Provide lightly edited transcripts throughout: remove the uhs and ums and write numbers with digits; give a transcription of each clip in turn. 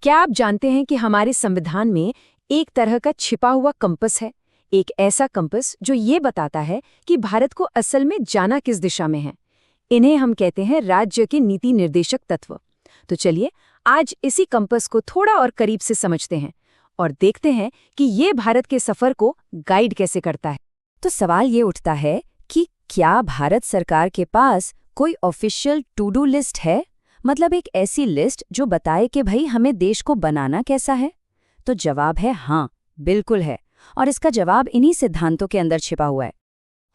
क्या आप जानते हैं कि हमारे संविधान में एक तरह का छिपा हुआ कंपस है? एक ऐसा कंपस जो ये बताता है कि भारत को असल में जाना किस दिशा में है। इन्हें हम कहते हैं राज्य के नीति निर्देशक तत्व। तो चलिए आज इसी कंपस को थोड़ा और करीब से समझते हैं और देखते हैं कि ये भारत के सफर को गाइड कैसे करता है। तो सवाल ये उठता है कि क्या भारत सरकार के पास कोई ऑफिशियल टू डू लिस्ट है? मतलब एक ऐसी लिस्ट जो बताए कि भाई हमें देश को बनाना कैसा है? तो जवाब है हाँ, बिल्कुल है। और इसका जवाब इन्हीं सिद्धांतों के अंदर छिपा हुआ है।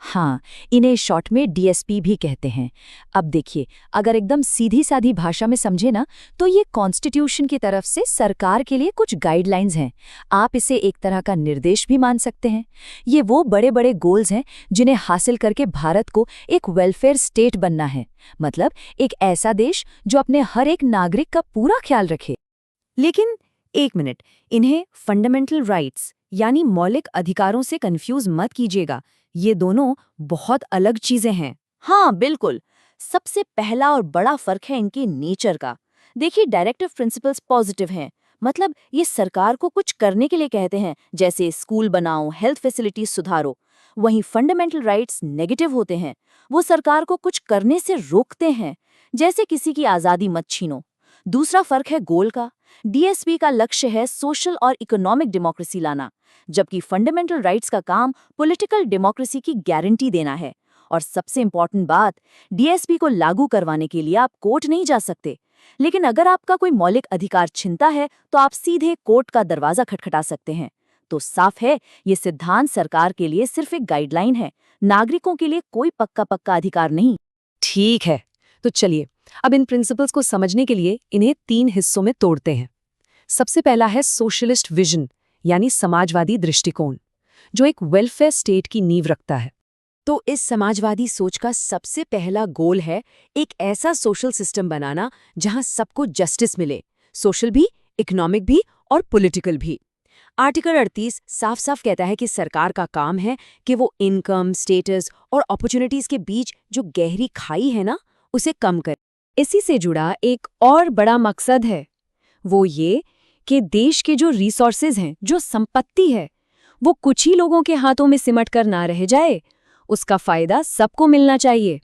हाँ, इन्हें शॉर्ट में डीएसपी भी कहते हैं। अब देखिए, अगर एकदम सीधी सादी भाषा में समझे ना, तो ये कॉन्स्टिट्यूशन की तरफ से सरकार के लिए कुछ गाइडलाइंस हैं। आप इसे एक तरह का निर्देश भी मान सकते हैं। ये वो बड़े बड़े गोल्स हैं जिन्हें हासिल करके भारत को एक वेलफेयर स्टेट बनना है। मतलब एक ऐसा देश जो अपने हर एक नागरिक का पूरा ख्याल रखे। लेकिन एक मिनट, इन्हें फंडामेंटल राइट्स यानी मौलिक अधिकारों से कंफ्यूज मत कीजिएगा। ये दोनों बहुत अलग चीजें हैं। हाँ बिल्कुल। सबसे पहला और बड़ा फर्क है इनके नेचर का। देखिए, डायरेक्टिव प्रिंसिपल्स पॉजिटिव हैं। मतलब ये सरकार को कुछ करने के लिए कहते हैं, जैसे स्कूल बनाओ, हेल्थ फैसिलिटीज सुधारो। वहीं फंडामेंटल राइट्स नेगेटिव होते हैं। वो सरकार को कुछ करने से रोकते हैं, जैसे किसी की आज़ादी मत छीनो। दूसरा फर्क है गोल का। डीएसपी का लक्ष्य है सोशल और इकोनॉमिक डेमोक्रेसी लाना, जबकि फंडामेंटल राइट्स का काम पॉलिटिकल डेमोक्रेसी की गारंटी देना है। और सबसे इंपॉर्टेंट बात, डीएसपी को लागू करवाने के लिए आप कोर्ट नहीं जा सकते, लेकिन अगर आपका कोई मौलिक अधिकार छिनता है तो आप सीधे कोर्ट का दरवाजा खटखटा सकते हैं। तो साफ है, ये सिद्धांत सरकार के लिए सिर्फ एक गाइडलाइन है, नागरिकों के लिए कोई पक्का अधिकार नहीं। ठीक है, तो चलिए अब इन प्रिंसिपल्स को समझने के लिए इन्हें 3 हिस्सों में तोड़ते हैं। सबसे पहला है सोशलिस्ट विजन यानी समाजवादी दृष्टिकोण, जो एक वेलफेयर स्टेट की नींव रखता है। तो इस समाजवादी सोच का सबसे पहला गोल है एक ऐसा सोशल सिस्टम बनाना जहां सबको जस्टिस मिले, सोशल भी, इकोनॉमिक भी और पॉलिटिकल भी। आर्टिकल 38 साफ साफ कहता है कि सरकार का काम है कि वो इनकम, स्टेटस और अपॉर्चुनिटीज के बीच जो गहरी खाई है ना, उसे कम करे। इसी से जुड़ा एक और बड़ा मकसद है, वो ये कि देश के जो रिसोर्सेज हैं, जो संपत्ति है, वो कुछ ही लोगों के हाथों में सिमट कर ना रह जाए। उसका फायदा सबको मिलना चाहिए।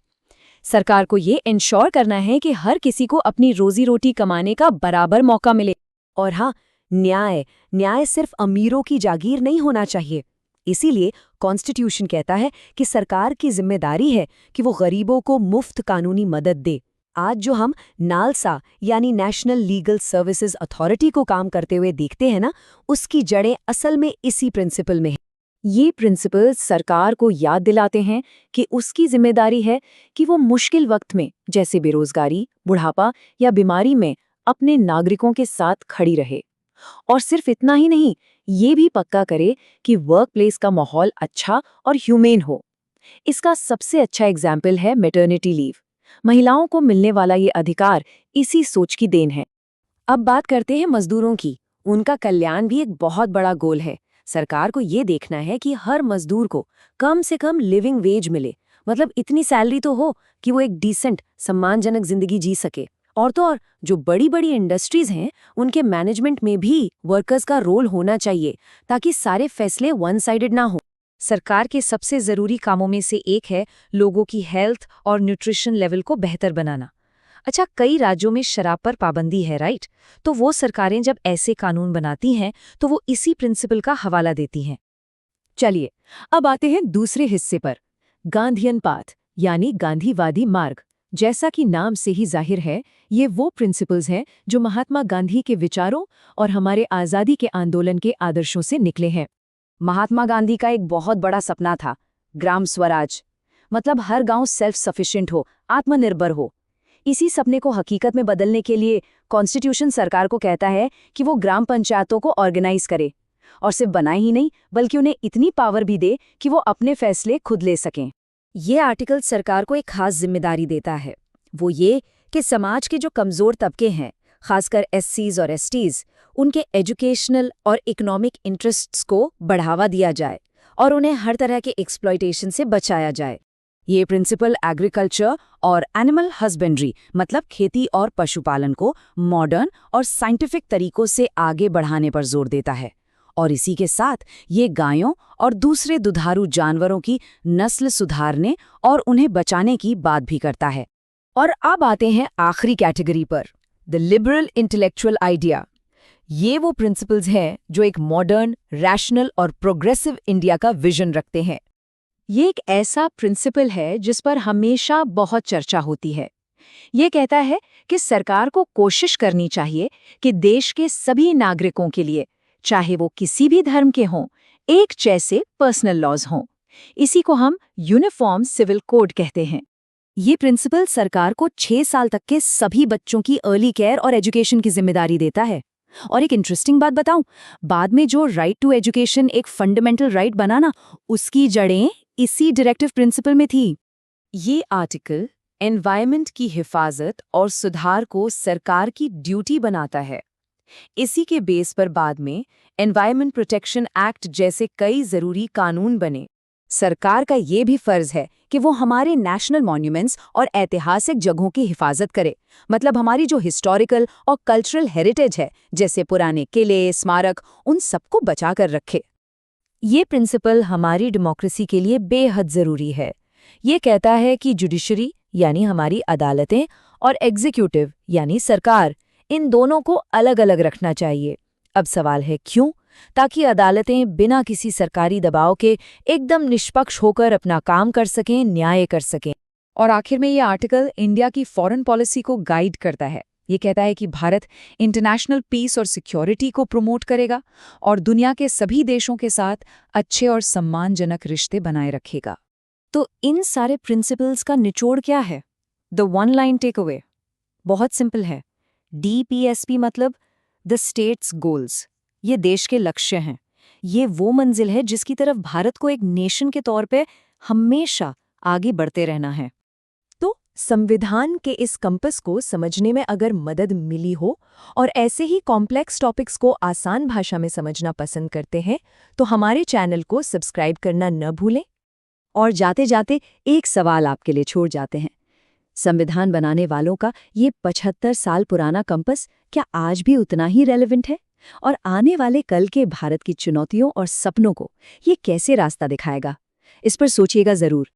सरकार को ये इंश्योर करना है कि हर किसी को अपनी रोजी रोटी कमाने का बराबर मौका मिले। और हाँ, न्याय सिर्फ अमीरों की जागीर नहीं होना चाहिए। इसीलिए कॉन्स्टिट्यूशन कहता है कि सरकार की जिम्मेदारी है कि वो गरीबों को मुफ्त कानूनी मदद दे। आज जो हम नालसा यानी नेशनल लीगल सर्विसेज अथॉरिटी को काम करते हुए देखते हैं ना, उसकी जड़ें असल में इसी प्रिंसिपल में है। ये प्रिंसिपल्स सरकार को याद दिलाते हैं कि उसकी जिम्मेदारी है कि वो मुश्किल वक्त में, जैसे बेरोजगारी, बुढ़ापा या बीमारी में, अपने नागरिकों के साथ खड़ी रहे। और सिर्फ इतना ही नहीं, ये भी पक्का करे कि वर्क प्लेस का माहौल अच्छा और ह्यूमेन हो। इसका सबसे अच्छा एग्जाम्पल है मैटरनिटी लीव। महिलाओं को मिलने वाला ये अधिकार इसी सोच की देन है। अब बात करते हैं मजदूरों की। उनका कल्याण भी एक बहुत बड़ा गोल है। सरकार को ये देखना है कि हर मजदूर को कम से कम लिविंग वेज मिले। मतलब इतनी सैलरी तो हो कि वो एक डिसेंट, सम्मानजनक जिंदगी जी सके। और तो और जो बड़ी बड़ी इंडस्ट्रीज हैं, उनके मैनेजमेंट में भी वर्कर्स का रोल होना चाहिए, ताकि सारे फैसले वन साइडेड ना हो। सरकार के सबसे जरूरी कामों में से एक है लोगों की हेल्थ और न्यूट्रिशन लेवल को बेहतर बनाना। अच्छा, कई राज्यों में शराब पर पाबंदी है, राइट? तो वो सरकारें जब ऐसे कानून बनाती हैं तो वो इसी प्रिंसिपल का हवाला देती हैं। चलिए अब आते हैं दूसरे हिस्से पर, गांधीयन पाथ यानी गांधीवादी मार्ग। जैसा कि नाम से ही जाहिर है, ये वो प्रिंसिपल्स हैं जो महात्मा गांधी के विचारों और हमारे आज़ादी के आंदोलन के आदर्शों से निकले हैं। महात्मा गांधी का एक बहुत बड़ा सपना था, ग्राम स्वराज। मतलब हर गांव सेल्फ सफिशिएंट हो, आत्मनिर्भर हो। इसी सपने को हकीकत में बदलने के लिए कॉन्स्टिट्यूशन सरकार को कहता है कि वो ग्राम पंचायतों को ऑर्गेनाइज करे, और सिर्फ बनाए ही नहीं बल्कि उन्हें इतनी पावर भी दे कि वो अपने फैसले खुद ले सकें। ये आर्टिकल सरकार को एक खास जिम्मेदारी देता है, वो ये कि समाज के जो कमज़ोर तबके हैं, खासकर एससीज और एसटीज, उनके एजुकेशनल और इकोनॉमिक इंटरेस्ट्स को बढ़ावा दिया जाए और उन्हें हर तरह के एक्सप्लॉयटेशन से बचाया जाए। ये प्रिंसिपल एग्रीकल्चर और एनिमल हस्बेंड्री मतलब खेती और पशुपालन को मॉडर्न और साइंटिफिक तरीकों से आगे बढ़ाने पर जोर देता है। और इसी के साथ ये गायों और दूसरे दुधारू जानवरों की नस्ल सुधारने और उन्हें बचाने की बात भी करता है। और अब आते हैं आखिरी कैटेगरी पर, द लिबरल इंटेलेक्चुअल आइडिया। ये वो प्रिंसिपल्स हैं जो एक मॉडर्न, रैशनल और प्रोग्रेसिव इंडिया का विजन रखते हैं। ये एक ऐसा प्रिंसिपल है जिस पर हमेशा बहुत चर्चा होती है। ये कहता है कि सरकार को कोशिश करनी चाहिए कि देश के सभी नागरिकों के लिए, चाहे वो किसी भी धर्म के हों, एक जैसे पर्सनल लॉज हों। इसी को हम यूनिफॉर्म सिविल कोड कहते हैं। ये प्रिंसिपल सरकार को 6 साल तक के सभी बच्चों की अर्ली केयर और एजुकेशन की जिम्मेदारी देता है। और एक इंटरेस्टिंग बात बताऊं, बाद में जो राइट टू एजुकेशन एक फंडामेंटल राइट बना ना, उसकी जड़ें इसी डायरेक्टिव प्रिंसिपल में थी। ये आर्टिकल एनवायरनमेंट की हिफाजत और सुधार को सरकार की ड्यूटी बनाता है। इसी के बेस पर बाद में एनवायरनमेंट प्रोटेक्शन एक्ट जैसे कई जरूरी कानून बने। सरकार का ये भी फर्ज है कि वो हमारे नेशनल मॉन्यूमेंट्स और ऐतिहासिक जगहों की हिफाजत करे, मतलब हमारी जो हिस्टोरिकल और कल्चरल हेरिटेज है, जैसे पुराने किले, स्मारक, उन सबको बचा कर रखे। ये प्रिंसिपल हमारी डेमोक्रेसी के लिए बेहद ज़रूरी है। ये कहता है कि जुडिशरी यानी हमारी अदालतें और एग्जीक्यूटिव यानी सरकार, इन दोनों को अलग अलग रखना चाहिए। अब सवाल है क्यों? ताकि अदालतें बिना किसी सरकारी दबाव के एकदम निष्पक्ष होकर अपना काम कर सकें, न्याय कर सकें। और आखिर में ये आर्टिकल इंडिया की फॉरेन पॉलिसी को गाइड करता है। ये कहता है कि भारत इंटरनेशनल पीस और सिक्योरिटी को प्रमोट करेगा और दुनिया के सभी देशों के साथ अच्छे और सम्मानजनक रिश्ते बनाए रखेगा। तो इन सारे प्रिंसिपल्स का निचोड़ क्या है? The one line take away बहुत सिंपल है। DPSP मतलब द स्टेट्स गोल्स। ये देश के लक्ष्य हैं। ये वो मंजिल है जिसकी तरफ भारत को एक नेशन के तौर पे हमेशा आगे बढ़ते रहना है। तो संविधान के इस कंपस को समझने में अगर मदद मिली हो और ऐसे ही कॉम्प्लेक्स टॉपिक्स को आसान भाषा में समझना पसंद करते हैं तो हमारे चैनल को सब्सक्राइब करना न भूलें। और जाते जाते एक सवाल आपके लिए छोड़ जाते हैं। संविधान बनाने वालों का ये 75 साल पुराना कंपस क्या आज भी उतना ही रेलेवेंट है? और आने वाले कल के भारत की चुनौतियों और सपनों को ये कैसे रास्ता दिखाएगा? इस पर सोचिएगा ज़रूर।